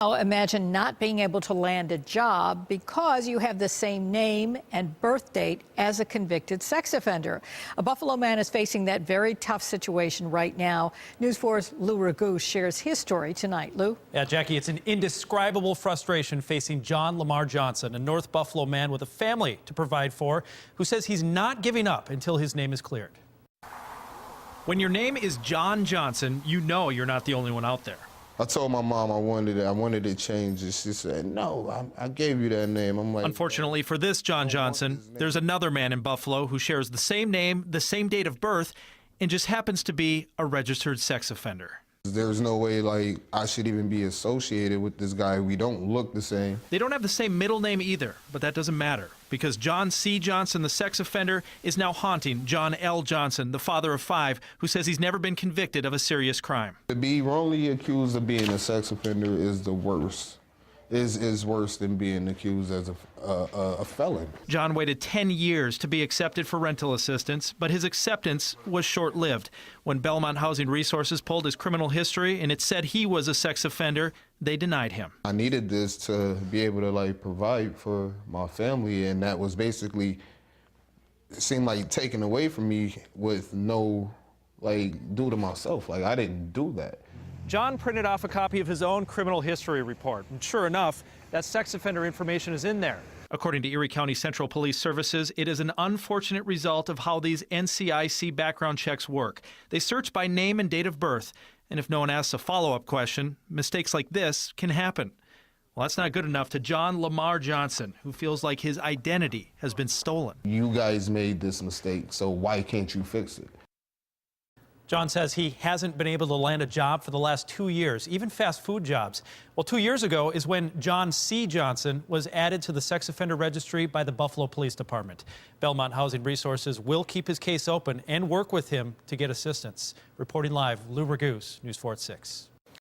Now, imagine not being able to land a job because you have the same name and birth date as a convicted sex offender. A Buffalo man is facing that very tough situation right now. News 4's Lou Raguse shares his story tonight. Lou? Yeah, Jackie, it's an indescribable frustration facing John Lamar Johnson, a North Buffalo man with a family to provide for, who says he's not giving up until his name is cleared. When your name is John Johnson, you know you're not the only one out there. I told my mom I wanted to change it. She said, no, I gave you that name. I'm like, unfortunately for this John Johnson, there's another man in Buffalo who shares the same name, the same date of birth, and just happens to be a registered sex offender. There's no way like I should even be associated with this guy. We don't look the same. They don't have the same middle name either, but that doesn't matter because John C. Johnson, the sex offender, is now haunting John L. Johnson, the father of 5, who says he's never been convicted of a serious crime. To be wrongly accused of being a sex offender is the worst. Is worse than being accused as a felon. John waited 10 years to be accepted for rental assistance, but his acceptance was short-lived. When Belmont Housing Resources pulled his criminal history and it said he was a sex offender, they denied him. I needed this to be able to like provide for my family, and that was basically, it seemed like taken away from me with no due to myself. Like I didn't do that. John printed off a copy of his own criminal history report, and sure enough, that sex offender information is in there. According to Erie County Central Police Services, it is an unfortunate result of how these NCIC background checks work. They search by name and date of birth, and if no one asks a follow-up question, mistakes like this can happen. Well, that's not good enough to John Lamar Johnson, who feels like his identity has been stolen. You guys made this mistake, so why can't you fix it? John says he hasn't been able to land a job for the last 2 years, even fast food jobs. Well, 2 years ago is when John C. Johnson was added to the sex offender registry by the Buffalo Police Department. Belmont Housing Resources will keep his case open and work with him to get assistance. Reporting live, Lou Raguse, News 4 at 6.